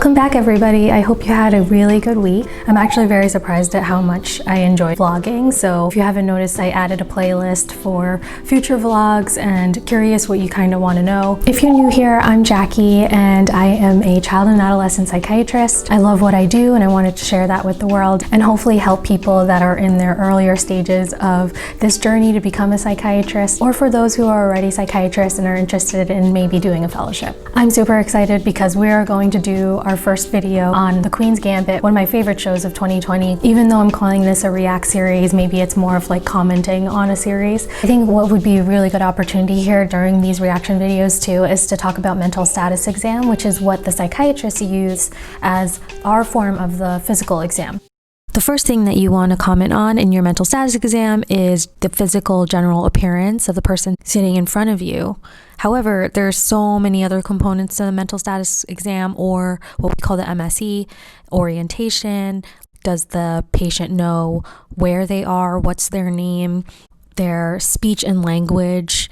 Welcome back, everybody. I hope you had a really good week. I'm actually very surprised at how much I enjoy vlogging. So if you haven't noticed, I added a playlist for future vlogs and curious what you kind of want to know. If you're new here, I'm Jackie and I am a child and adolescent psychiatrist. I love what I do and I wanted to share that with the world and hopefully help people that are in their earlier stages of this journey to become a psychiatrist, or for those who are already psychiatrists and are interested in maybe doing a fellowship. I'm super excited because we are going to do our first video on The Queen's Gambit, one of my favorite shows of 2020. Even though I'm calling this a react series, maybe it's more of like commenting on a series. I think what would be a really good opportunity here during these reaction videos too is to talk about mental status exam, which is what the psychiatrists use as our form of the physical exam. The first thing that you want to comment on in your mental status exam is the physical general appearance of the person sitting in front of you. However, there's so many other components to the mental status exam, or what we call the MSE, orientation. Does the patient know where they are? What's their name? Their speech and language.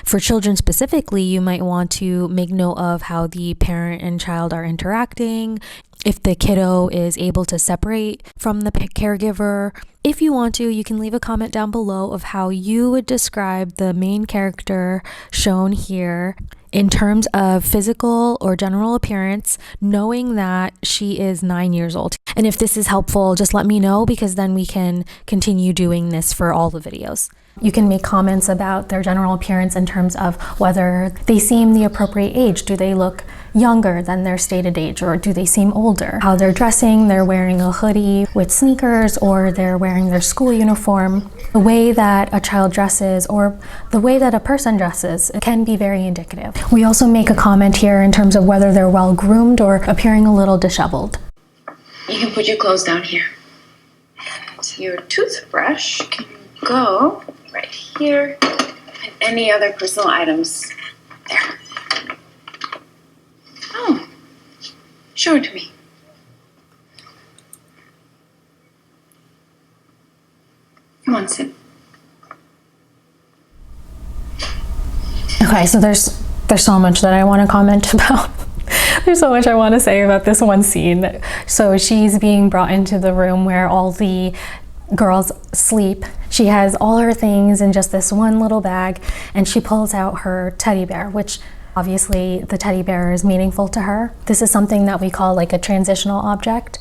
For children specifically, you might want to make note of how the parent and child are interacting, if the kiddo is able to separate from the caregiver. If you want to, you can leave a comment down below of how you would describe the main character shown here in terms of physical or general appearance, knowing that she is 9 years old. And if this is helpful, just let me know, because then we can continue doing this for all the videos. You can make comments about their general appearance in terms of whether they seem the appropriate age. Do they look younger than their stated age, or do they seem older? How they're dressing, they're wearing a hoodie with sneakers, or they're wearing their school uniform. The way that a child dresses or the way that a person dresses can be very indicative. We also make a comment here in terms of whether they're well groomed or appearing a little disheveled. You can put your clothes down here. And your toothbrush can go right here, and any other personal items there. Oh, show it to me. Come on, sit. Okay, so there's so much that I want to comment about. There's so much I want to say about this one scene. So she's being brought into the room where all the girls sleep. She has all her things in just this one little bag, and she pulls out her teddy bear, which obviously the teddy bear is meaningful to her. This is something that we call like a transitional object.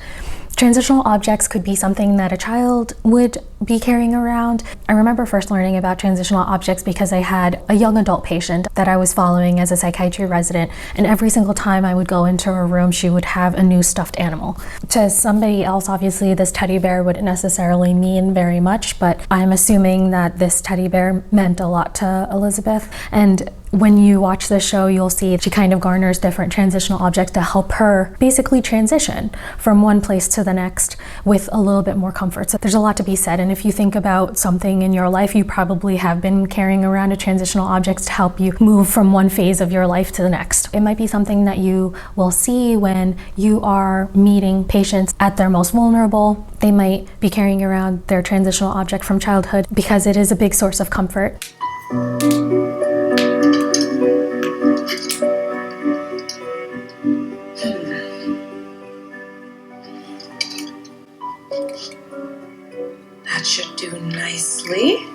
Transitional objects could be something that a child would be carrying around. I remember first learning about transitional objects because I had a young adult patient that I was following as a psychiatry resident, and every single time I would go into her room, she would have a new stuffed animal. To somebody else, obviously, this teddy bear wouldn't necessarily mean very much, but I'm assuming that this teddy bear meant a lot to Elizabeth. And when you watch this show, you'll see she kind of garners different transitional objects to help her basically transition from one place to the next with a little bit more comfort. So there's a lot to be said. And if you think about something in your life, you probably have been carrying around a transitional objects to help you move from one phase of your life to the next. It might be something that you will see when you are meeting patients at their most vulnerable. They might be carrying around their transitional object from childhood because it is a big source of comfort. That should do nicely.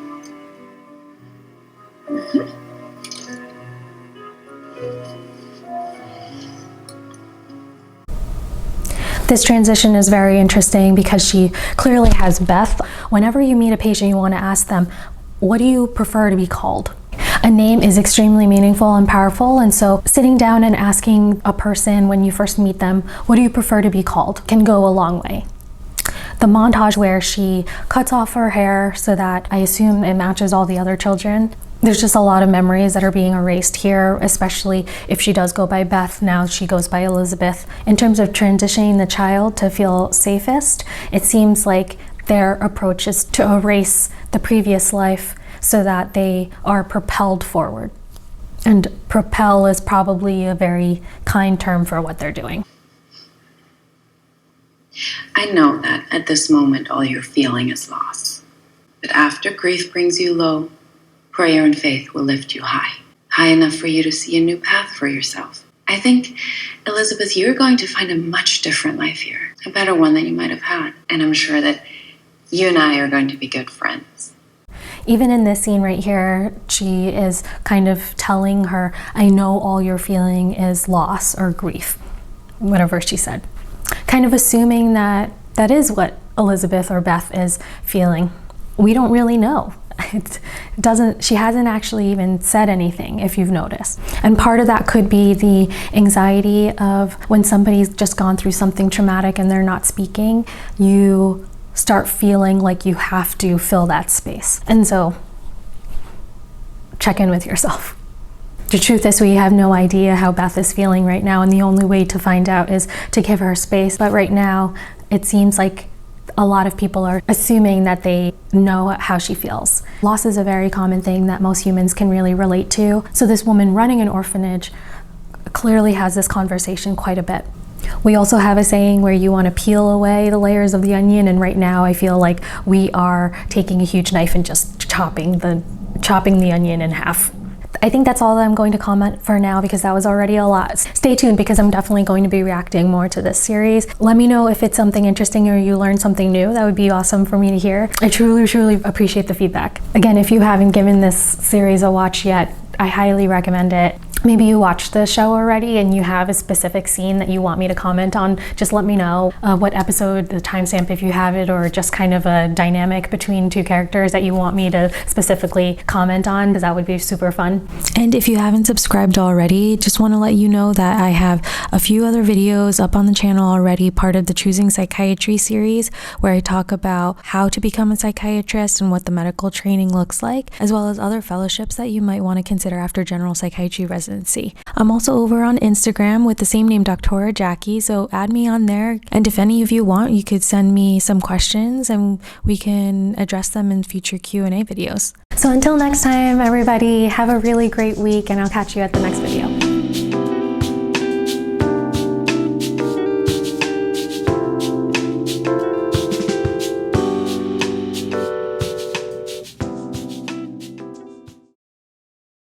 This transition is very interesting because she clearly has Beth. Whenever you meet a patient, you want to ask them, what do you prefer to be called? A name is extremely meaningful and powerful, and so sitting down and asking a person when you first meet them, what do you prefer to be called, can go a long way. The montage where she cuts off her hair so that I assume it matches all the other children. There's just a lot of memories that are being erased here, especially if she does go by Beth. Now she goes by Elizabeth. In terms of transitioning the child to feel safest, it seems like their approach is to erase the previous life so that they are propelled forward. And propel is probably a very kind term for what they're doing. I know that at this moment all you're feeling is loss. But after grief brings you low, prayer and faith will lift you high. High enough for you to see a new path for yourself. I think, Elizabeth, you're going to find a much different life here, a better one than you might have had. And I'm sure that you and I are going to be good friends. Even in this scene right here, she is kind of telling her, I know all you're feeling is loss or grief, whatever she said. Kind of assuming that that is what Elizabeth or Beth is feeling. We don't really know. She hasn't actually even said anything, if you've noticed. And part of that could be the anxiety of when somebody's just gone through something traumatic and they're not speaking, you start feeling like you have to fill that space. And so check in with yourself. The truth is, we have no idea how Beth is feeling right now, and the only way to find out is to give her space. But right now, it seems like a lot of people are assuming that they know how she feels. Loss is a very common thing that most humans can really relate to. So this woman running an orphanage clearly has this conversation quite a bit. We also have a saying where you want to peel away the layers of the onion, and right now I feel like we are taking a huge knife and just chopping the onion in half. I think that's all that I'm going to comment for now, because that was already a lot. Stay tuned, because I'm definitely going to be reacting more to this series. Let me know if it's something interesting or you learned something new. That would be awesome for me to hear. I truly appreciate the feedback. Again, if you haven't given this series a watch yet, I highly recommend it. Maybe you watched the show already and you have a specific scene that you want me to comment on. Just let me know what episode, the timestamp if you have it, or just kind of a dynamic between two characters that you want me to specifically comment on, because that would be super fun. And if you haven't subscribed already, just want to let you know that I have a few other videos up on the channel already, part of the Choosing Psychiatry series, where I talk about how to become a psychiatrist and what the medical training looks like, as well as other fellowships that you might want to consider after general psychiatry residency. I'm also over on Instagram with the same name, Dr. Jackie, so add me on there. And if any of you want, you could send me some questions and we can address them in future Q&A videos. So until next time, everybody, have a really great week, and I'll catch you at the next video.